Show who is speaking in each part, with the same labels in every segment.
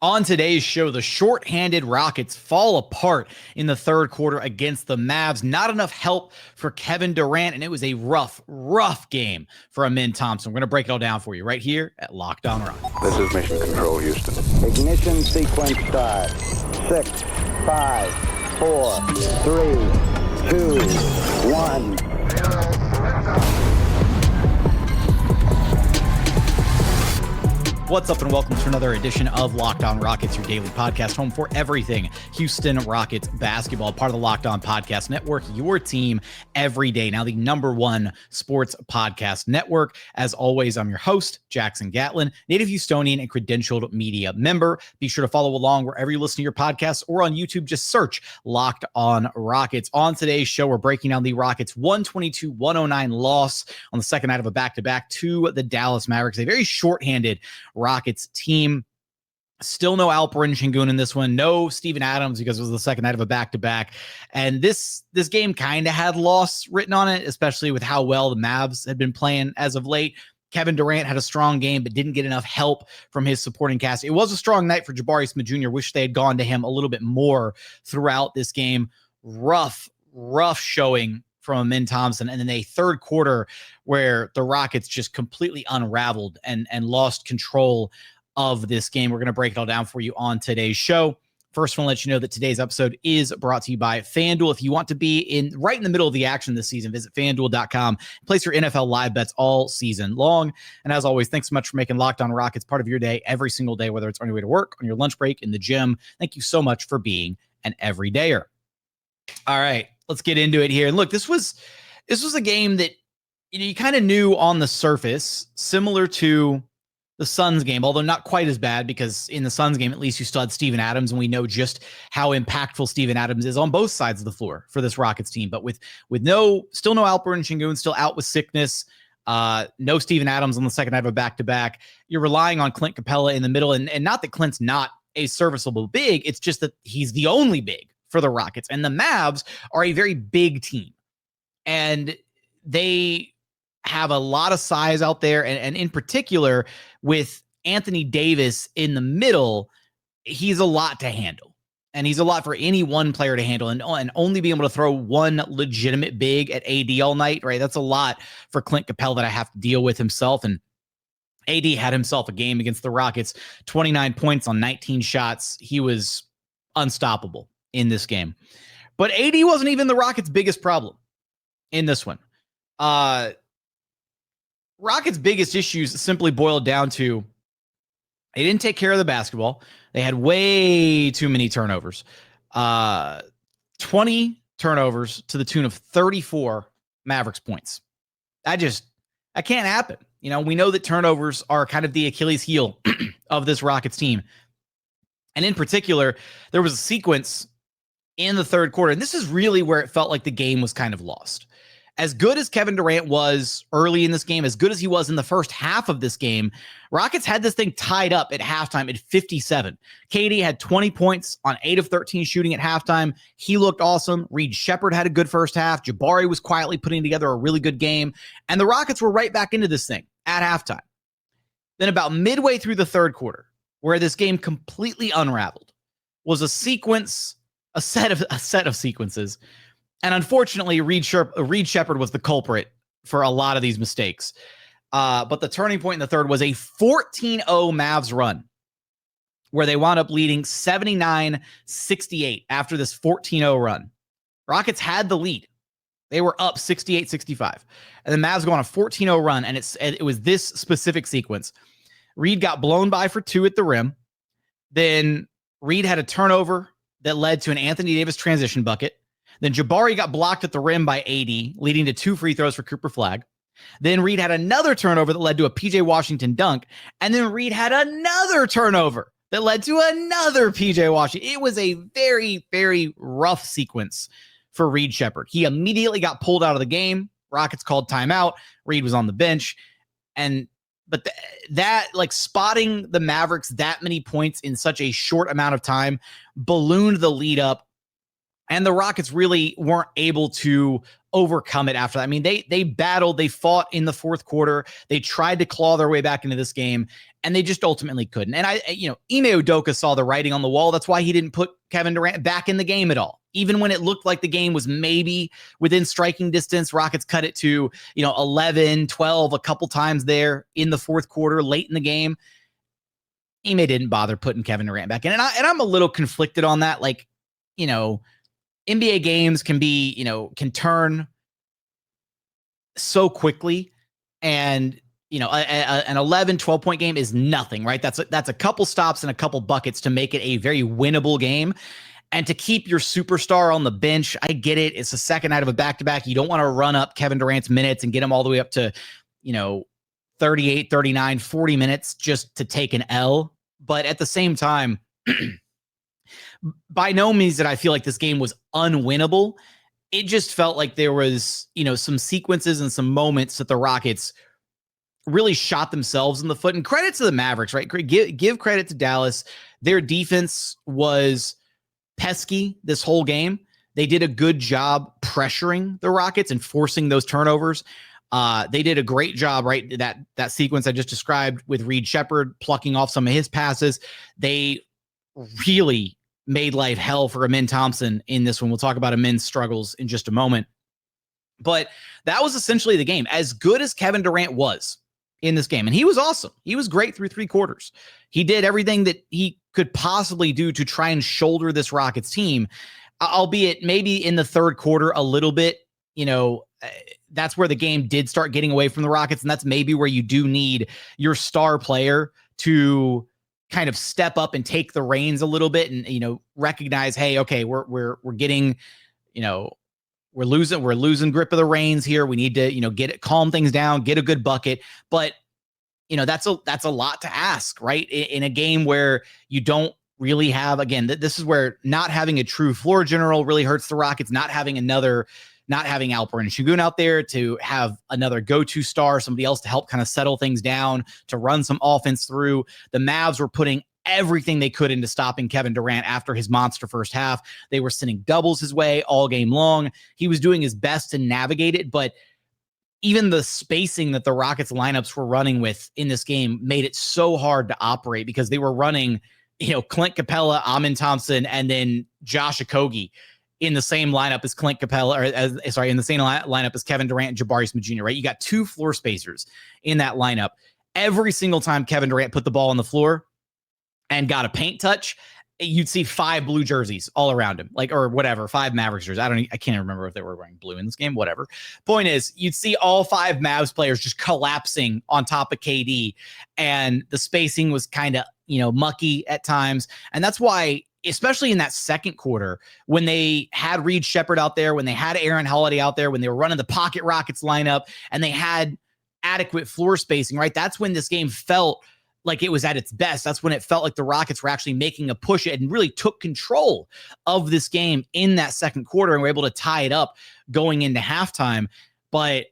Speaker 1: On today's show, the shorthanded Rockets fall apart in the third quarter against the Mavs. Not enough help for Kevin Durant, and it was a rough game for Amen Thompson. We're going to break it all down for you right here at Locked On Rockets.
Speaker 2: This is Mission Control, Houston.
Speaker 3: Ignition sequence start. 6, 5, 4, 3, 2, 1.
Speaker 1: What's up and welcome to another edition of Locked On Rockets, your daily podcast, home for everything Houston Rockets basketball, part of the Locked On Podcast Network, your team every day. Now the #1 sports podcast network. As always, I'm your host, Jackson Gatlin, native Houstonian and credentialed media member. Be sure to follow along wherever you listen to your podcasts or on YouTube. Just search Locked On Rockets. On today's show, we're breaking down the Rockets' 122-109 loss on the second night of a back-to-back to the Dallas Mavericks, a very shorthanded Rockets team. Still no Alperen Şengün in this one. No Steven Adams because it was the second night of a back-to-back. And this game kind of had loss written on it, especially with how well the Mavs had been playing as of late. Kevin Durant had a strong game, but didn't get enough help from his supporting cast. It was a strong night for Jabari Smith Jr. Wish they had gone to him a little bit more throughout this game. Rough showing from Amen Thompson, and then a third quarter where the Rockets just completely unraveled and lost control of this game. We're going to break it all down for you on today's show. First, I want to let you know that today's episode is brought to you by FanDuel. If you want to be right in the middle of the action this season, visit FanDuel.com. Place your NFL live bets all season long. And as always, thanks so much for making Locked On Rockets part of your day every single day, whether it's on your way to work, on your lunch break, in the gym. Thank you so much for being an everydayer. All right, let's get into it here. And look, this was a game that you kind of knew on the surface, similar to the Suns game, although not quite as bad, because in the Suns game, at least you still had Steven Adams, and we know just how impactful Steven Adams is on both sides of the floor for this Rockets team. But with still no Alperen Şengün, still out with sickness, no Steven Adams on the second night of a back-to-back, you're relying on Clint Capela in the middle, and not that Clint's not a serviceable big, it's just that he's the only big for the Rockets. And the Mavs are a very big team, and they have a lot of size out there. And in particular, with Anthony Davis in the middle, he's a lot to handle. And he's a lot for any one player to handle, and only being able to throw one legitimate big at AD all night, right? That's a lot for Clint Capela that I have to deal with himself. And AD had himself a game against the Rockets, 29 points on 19 shots. He was unstoppable in this game. But AD wasn't even the Rockets' biggest problem in this one. Rockets' biggest issues simply boiled down to they didn't take care of the basketball. They had way too many turnovers. 20 turnovers to the tune of 34 Mavericks points. That can't happen. You know, we know that turnovers are kind of the Achilles heel of this Rockets team. And in particular, there was a sequence in the third quarter, and this is really where it felt like the game was kind of lost. As good as Kevin Durant was early in this game, as good as he was in the first half of this game, Rockets had this thing tied up at halftime at 57. KD had 20 points on 8 of 13 shooting at halftime. He looked awesome. Reed Sheppard had a good first half. Jabari was quietly putting together a really good game. And the Rockets were right back into this thing at halftime. Then about midway through the third quarter, where this game completely unraveled, was a set of sequences. And unfortunately, Reed Sheppard was the culprit for a lot of these mistakes. But the turning point in the third was a 14-0 Mavs run, where they wound up leading 79-68 after this 14-0 run. Rockets had the lead. They were up 68-65. And the Mavs go on a 14-0 run, and it was this specific sequence. Reed got blown by for 2 at the rim. Then Reed had a turnover that led to an Anthony Davis transition bucket. Then Jabari got blocked at the rim by AD, leading to 2 free throws for Cooper Flagg. Then Reed had another turnover that led to a PJ Washington dunk. And then Reed had another turnover that led to another PJ Washington. It was a very, very rough sequence for Reed Sheppard. He immediately got pulled out of the game. Rockets called timeout. Reed was on the bench. But spotting the Mavericks that many points in such a short amount of time ballooned the lead up. And the Rockets really weren't able to overcome it after that. I mean, they battled, they fought in the fourth quarter. They tried to claw their way back into this game, and they just ultimately couldn't. And Ime Udoka saw the writing on the wall. That's why he didn't put Kevin Durant back in the game at all. Even when it looked like the game was maybe within striking distance, Rockets cut it to, 11, 12, a couple times there in the fourth quarter, late in the game. Ime didn't bother putting Kevin Durant back in. And I'm a little conflicted on that. Like, NBA games can be, can turn so quickly, and, an 11, 12-point game is nothing, right? That's a couple stops and a couple buckets to make it a very winnable game. And to keep your superstar on the bench, I get it. It's the second night of a back-to-back. You don't want to run up Kevin Durant's minutes and get him all the way up to, 38, 39, 40 minutes just to take an L. But at the same time, by no means did I feel like this game was unwinnable. It just felt like there was, some sequences and some moments that the Rockets really shot themselves in the foot. And credit to the Mavericks, right? Give credit to Dallas. Their defense was pesky this whole game. They did a good job pressuring the Rockets and forcing those turnovers. They did a great job, right? That sequence I just described with Reed Sheppard plucking off some of his passes. They really made life hell for Amen Thompson in this one. We'll talk about Amen's struggles in just a moment. But that was essentially the game. As good as Kevin Durant was in this game, and he was awesome. He was great through three quarters. He did everything that he could possibly do to try and shoulder this Rockets team, albeit maybe in the third quarter a little bit. That's where the game did start getting away from the Rockets, and that's maybe where you do need your star player to kind of step up and take the reins a little bit and, recognize, hey, okay, we're getting, we're losing grip of the reins here. We need to, calm things down, get a good bucket. But, that's a lot to ask, right? In a game where you don't really have, again, this is where not having a true floor general really hurts the Rockets, not having Alperen and Şengün out there to have another go-to star, somebody else to help kind of settle things down, to run some offense through. The Mavs were putting everything they could into stopping Kevin Durant after his monster first half. They were sending doubles his way all game long. He was doing his best to navigate it, but even the spacing that the Rockets lineups were running with in this game made it so hard to operate because they were running, Clint Capela, Amen Thompson, and then Josh Okogie in the same lineup as Clint Capela, in the same lineup as Kevin Durant and Jabari Smith Jr., right? You got two floor spacers in that lineup. Every single time Kevin Durant put the ball on the floor and got a paint touch, you'd see 5 blue jerseys all around him, or whatever, 5 Mavericks jerseys. I can't remember if they were wearing blue in this game, whatever. Point is, you'd see all 5 Mavs players just collapsing on top of KD, and the spacing was kind of, mucky at times. And that's why, especially in that second quarter, when they had Reed Sheppard out there, when they had Aaron Holiday out there, when they were running the pocket Rockets lineup and they had adequate floor spacing, right? That's when this game felt like it was at its best. That's when it felt like the Rockets were actually making a push and really took control of this game in that second quarter and were able to tie it up going into halftime. But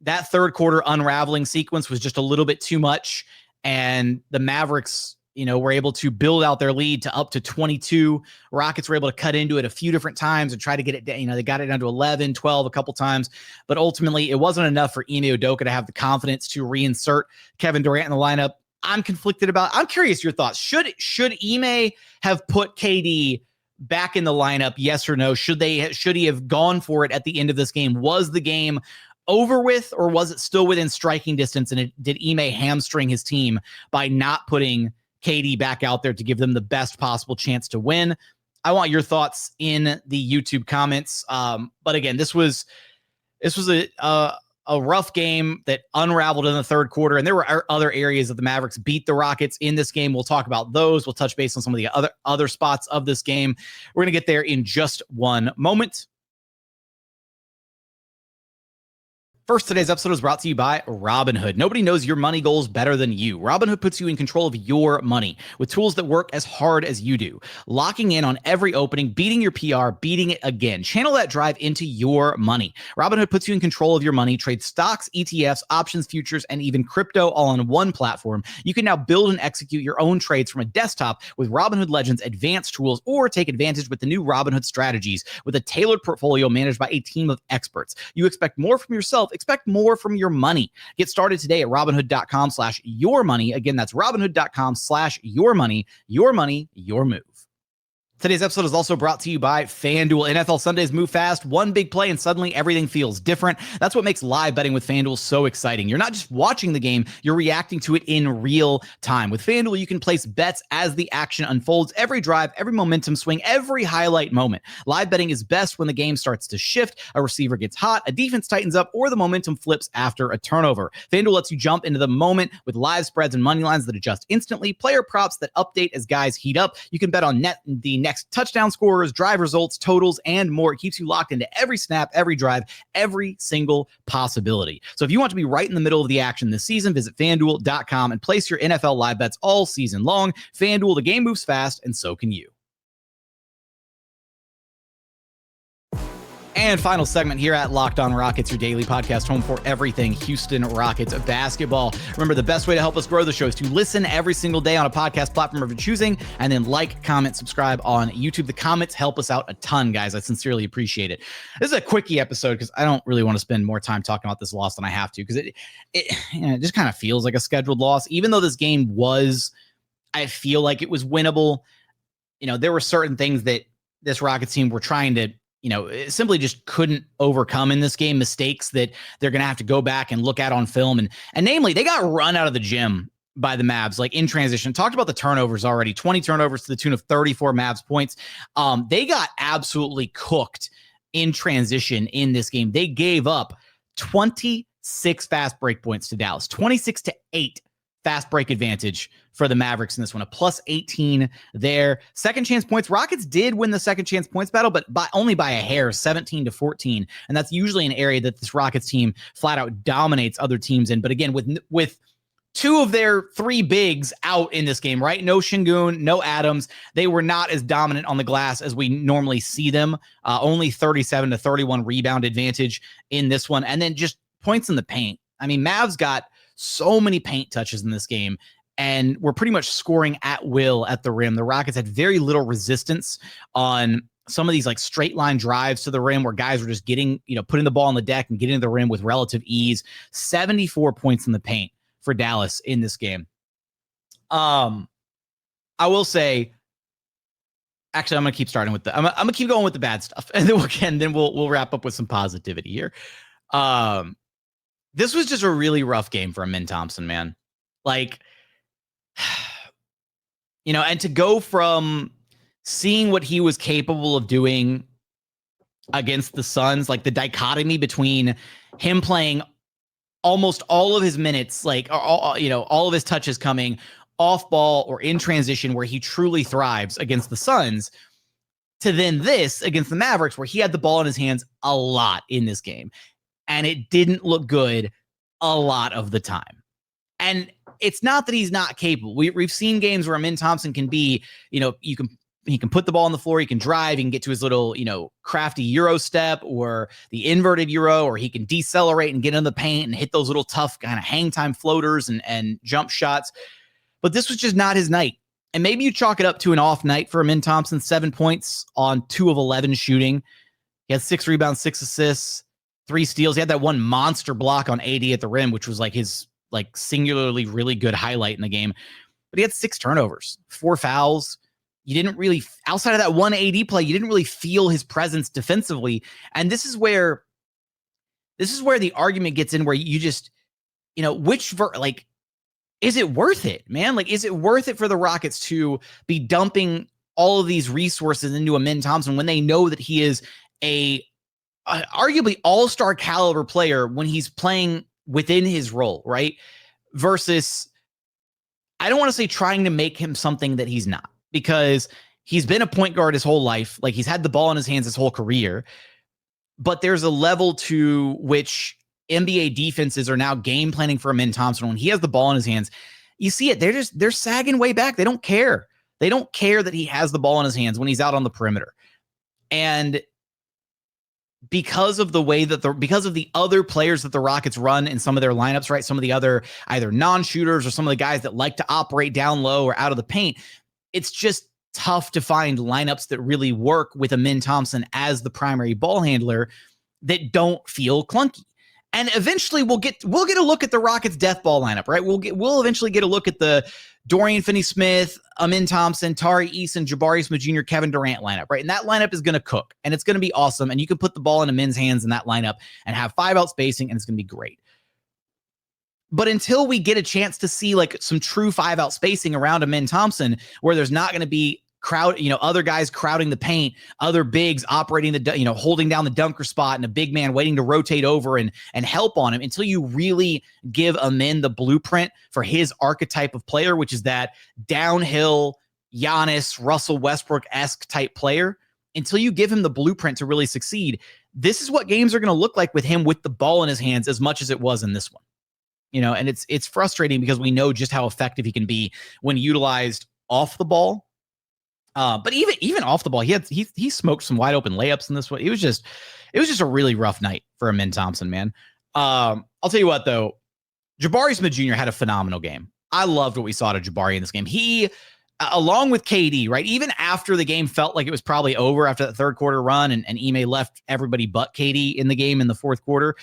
Speaker 1: that third quarter unraveling sequence was just a little bit too much. And the Mavericks, were able to build out their lead to up to 22. Rockets were able to cut into it a few different times and try to get it down. They got it down to 11, 12 a couple times, but ultimately it wasn't enough for Ime Udoka to have the confidence to reinsert Kevin Durant in the lineup. I'm curious your thoughts. Should Ime have put KD back in the lineup? Yes or no? Should he have gone for it at the end of this game? Was the game over with, or was it still within striking distance? And did Ime hamstring his team by not putting KD back out there to give them the best possible chance to win? I want your thoughts in the YouTube comments. But again, this was a rough game that unraveled in the third quarter, and there were other areas that the Mavericks beat the Rockets in this game. We'll talk about those. We'll touch base on some of the other spots of this game. We're going to get there in just one moment. First, today's episode is brought to you by Robinhood. Nobody knows your money goals better than you. Robinhood puts you in control of your money with tools that work as hard as you do. Locking in on every opening, beating your PR, beating it again. Channel that drive into your money. Robinhood puts you in control of your money. Trade stocks, ETFs, options, futures, and even crypto all on one platform. You can now build and execute your own trades from a desktop with Robinhood Legends advanced tools, or take advantage with the new Robinhood strategies with a tailored portfolio managed by a team of experts. You expect more from yourself. Expect more from your money. Get started today at Robinhood.com/yourmoney. Again, that's Robinhood.com/yourmoney. Your money, your move. Today's episode is also brought to you by FanDuel. NFL Sundays move fast, one big play, and suddenly everything feels different. That's what makes live betting with FanDuel so exciting. You're not just watching the game, you're reacting to it in real time. With FanDuel, you can place bets as the action unfolds, every drive, every momentum swing, every highlight moment. Live betting is best when the game starts to shift, a receiver gets hot, a defense tightens up, or the momentum flips after a turnover. FanDuel lets you jump into the moment with live spreads and money lines that adjust instantly, player props that update as guys heat up. You can bet on the next touchdown scorers, drive results, totals, and more. It keeps you locked into every snap, every drive, every single possibility. So if you want to be right in the middle of the action this season, visit FanDuel.com and place your NFL live bets all season long. FanDuel, the game moves fast, and so can you. And final segment here at Locked On Rockets, your daily podcast home for everything Houston Rockets basketball. Remember, the best way to help us grow the show is to listen every single day on a podcast platform of your choosing, and then like, comment, subscribe on YouTube. The comments help us out a ton, guys. I sincerely appreciate it. This is a quickie episode because I don't really want to spend more time talking about this loss than I have to, because it just kind of feels like a scheduled loss. Even though this game I feel like it was winnable. There were certain things that this Rockets team were trying to simply just couldn't overcome in this game, mistakes that they're going to have to go back and look at on film. And namely, they got run out of the gym by the Mavs, like in transition. Talked about the turnovers already, 20 turnovers to the tune of 34 Mavs points. They got absolutely cooked in transition in this game. They gave up 26 fast break points to Dallas, 26-8 fast break advantage for the Mavericks in this one, a plus 18 there. Second chance points. Rockets did win the second chance points battle, but only by a hair, 17-14. And that's usually an area that this Rockets team flat out dominates other teams in. But again, with two of their three bigs out in this game, right? No Şengün, no Adams. They were not as dominant on the glass as we normally see them. Only 37-31 rebound advantage in this one. And then just points in the paint. I mean, Mavs got so many paint touches in this game, and we're pretty much scoring at will at the rim. The Rockets had very little resistance on some of these like straight line drives to the rim where guys were just getting, putting the ball on the deck and getting to the rim with relative ease. 74 points in the paint for Dallas in this game. I will say, actually, I'm going to keep starting with I'm going to keep going with the bad stuff, and then we'll wrap up with some positivity here. This was just a really rough game for Amen Thompson, man. Like, and to go from seeing what he was capable of doing against the Suns, like the dichotomy between him playing almost all of his minutes, like, all of his touches coming off ball or in transition where he truly thrives against the Suns, to then this against the Mavericks where he had the ball in his hands a lot in this game. And it didn't look good a lot of the time. And it's not that he's not capable. We've seen games where Amen Thompson can be, he can put the ball on the floor, he can drive, he can get to his little, crafty Euro step or the inverted Euro, or he can decelerate and get in the paint and hit those little tough kind of hang time floaters and jump shots. But this was just not his night. And maybe you chalk it up to an off night for Amen Thompson, 7 points on 2 of 11 shooting. He had 6 rebounds, 6 assists, 3 steals. He had that one monster block on AD at the rim, which was like his singularly really good highlight in the game. But he had 6 turnovers, 4 fouls. You didn't really, outside of that one AD play, you didn't really feel his presence defensively. And this is where the argument gets in, where you just, is it worth it, man? Like, is it worth it for the Rockets to be dumping all of these resources into Amen Thompson when they know that he is a arguably all-star caliber player when he's playing within his role, right? Versus, I don't want to say trying to make him something that he's not, because he's been a point guard his whole life. Like, he's had the ball in his hands his whole career, but there's a level to which NBA defenses are now game planning for Amen Thompson when he has the ball in his hands. You see it. They're sagging way back. They don't care. They don't care that he has the ball in his hands when he's out on the perimeter. And because of the way that because of the other players that the Rockets run in some of their lineups, right? Some of the other either non-shooters or some of the guys that like to operate down low or out of the paint, it's just tough to find lineups that really work with Amen Thompson as the primary ball handler that don't feel clunky. And eventually we'll get a look at the Rockets death ball lineup, right? We'll eventually get a look at the Dorian Finney-Smith, Amen Thompson, Tari, Eason, Jabari Smith Jr, Kevin Durant lineup, right? And that lineup is going to cook and it's going to be awesome. And you can put the ball in Amen's hands in that lineup and have 5-out spacing and it's going to be great. But until we get a chance to see like some true 5-out spacing around Amen Thompson, where there's not going to be other guys crowding the paint, other bigs operating holding down the dunker spot and a big man waiting to rotate over and help on him, until you really give Amen the blueprint for his archetype of player, which is that downhill Giannis, Russell Westbrook-esque type player, until you give him the blueprint to really succeed, this is what games are going to look like with him with the ball in his hands as much as it was in this one. And it's frustrating because we know just how effective he can be when utilized off the ball. But even off the ball, he smoked some wide open layups in this one. It was just a really rough night for Amen Thompson, man. I'll tell you what though, Jabari Smith Jr. had a phenomenal game. I loved what we saw to Jabari in this game. He, along with KD, right? Even after the game felt like it was probably over after that third quarter run, and Ime left everybody but KD in the game in the fourth quarter.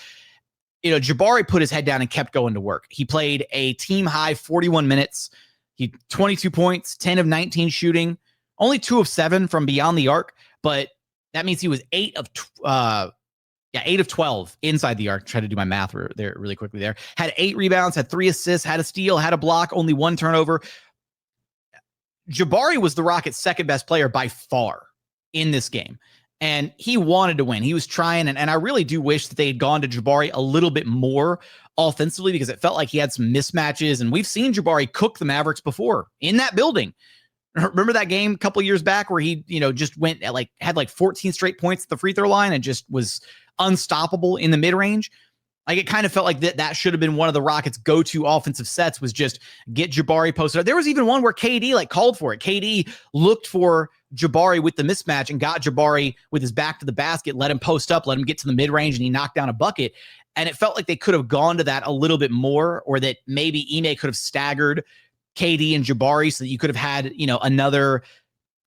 Speaker 1: Jabari put his head down and kept going to work. He played a team high 41 minutes. He 22 points, 10 of 19 shooting. Only 2 of 7 from beyond the arc, but that means he was 8 of 12 inside the arc. Try to do my math there really quickly there. Had 8 rebounds, had 3 assists, had a steal, had a block, only 1 turnover. Jabari was the Rockets' second best player by far in this game. And he wanted to win. He was trying, and I really do wish that they had gone to Jabari a little bit more offensively, because it felt like he had some mismatches, and we've seen Jabari cook the Mavericks before in that building. Remember that game a couple years back where he, just went at had 14 straight points at the free throw line and just was unstoppable in the mid-range? Like, it kind of felt like that should have been one of the Rockets' go-to offensive sets, was just get Jabari posted up. There was even one where KD called for it. KD looked for Jabari with the mismatch and got Jabari with his back to the basket, let him post up, let him get to the mid-range, and he knocked down a bucket. And it felt like they could have gone to that a little bit more, or that maybe Ime could have staggered KD and Jabari so that you could have had, another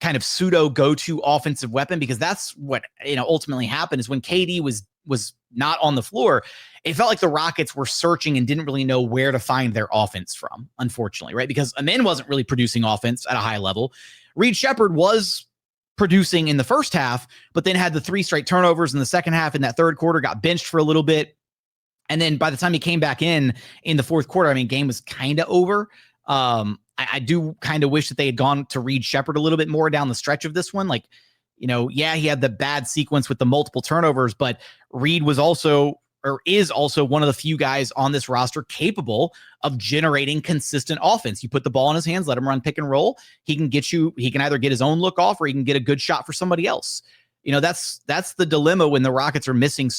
Speaker 1: kind of pseudo go-to offensive weapon, because that's what, ultimately happened, is when KD was not on the floor, it felt like the Rockets were searching and didn't really know where to find their offense from, unfortunately, right? Because Amen wasn't really producing offense at a high level. Reed Sheppard was producing in the first half, but then had the 3 straight turnovers in the second half. In that third quarter, got benched for a little bit. And then by the time he came back in the fourth quarter, game was kind of over. I do kind of wish that they had gone to Reed Sheppard a little bit more down the stretch of this one. He had the bad sequence with the multiple turnovers, but Reed was also, or is also, one of the few guys on this roster capable of generating consistent offense. You put the ball in his hands, let him run pick and roll. He can either get his own look off, or he can get a good shot for somebody else. That's the dilemma when the Rockets are missing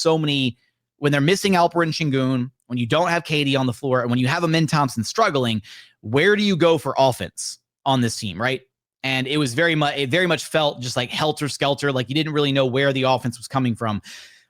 Speaker 1: when they're missing Alperen and Şengün, when you don't have KD on the floor, and when you have Amen Thompson struggling. Where do you go for offense on this team, right? And it very much felt just like helter-skelter, like you didn't really know where the offense was coming from,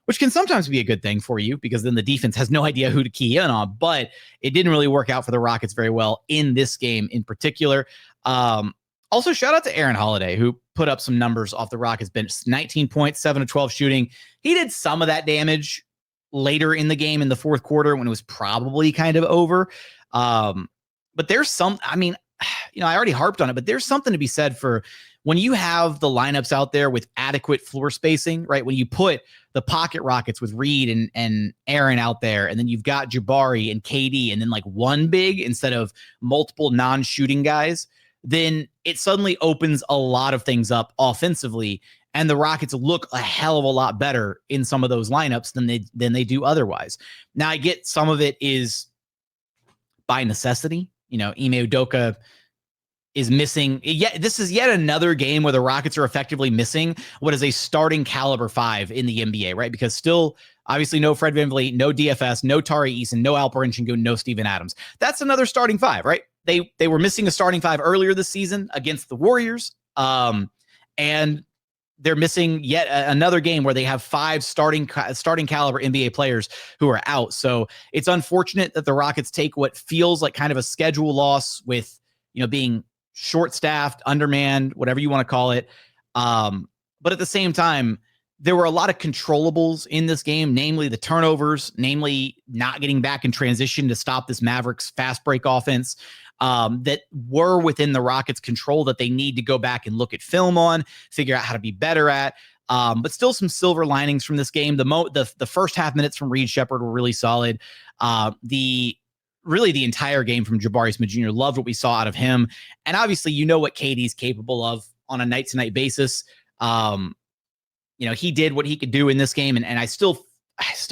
Speaker 1: which can sometimes be a good thing for you, because then the defense has no idea who to key in on. But it didn't really work out for the Rockets very well in this game in particular. Also, shout out to Aaron Holiday, who put up some numbers off the Rockets bench. 19 points, 7 of 12 shooting. He did some of that damage later in the game in the fourth quarter when it was probably kind of over. But there's some, I already harped on it, but there's something to be said for when you have the lineups out there with adequate floor spacing, right? When you put the pocket Rockets with Reed and Aaron out there, and then you've got Jabari and KD, and then one big instead of multiple non-shooting guys, then it suddenly opens a lot of things up offensively. And the Rockets look a hell of a lot better in some of those lineups than they do otherwise. Now, I get some of it is by necessity. Ime Udoka is missing. This is yet another game where the Rockets are effectively missing what is a starting caliber 5 in the NBA, right? Because still Obviously, no Fred VanVleet, no DFS, no Tari Eason, no Alperen Şengün, no Steven Adams. That's another starting five, right? They were missing a starting five earlier this season against the Warriors, and they're missing yet another game where they have 5 starting caliber NBA players who are out. So it's unfortunate that the Rockets take what feels like kind of a schedule loss with, being short-staffed, undermanned, whatever you want to call it. But at the same time, there were a lot of controllables in this game, namely the turnovers, namely not getting back in transition to stop this Mavericks fast break offense, that were within the Rockets' control that they need to go back and look at film on, figure out how to be better at. But still some silver linings from this game. The first half minutes from Reed Sheppard were really solid. The entire game from Jabari Smith Jr. Loved what we saw out of him. And obviously, what KD's capable of on a night-to-night basis. He did what he could do in this game. And I still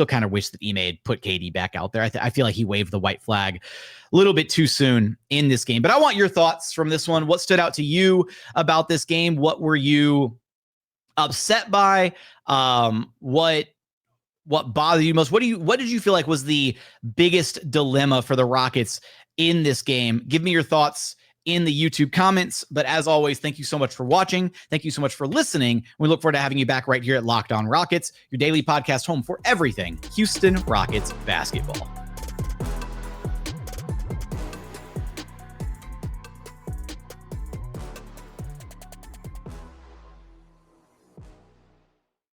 Speaker 1: kind of wish that Ime had put KD back out there. I feel like he waved the white flag a little bit too soon in this game. But I want your thoughts from this one. What stood out to you about this game? What were you upset by? What bothered you most? What did you feel like was the biggest dilemma for the Rockets in this game? Give me your thoughts in the YouTube comments. But as always, thank you so much for watching. Thank you so much for listening. We look forward to having you back right here at Locked On Rockets, your daily podcast home for everything Houston Rockets basketball.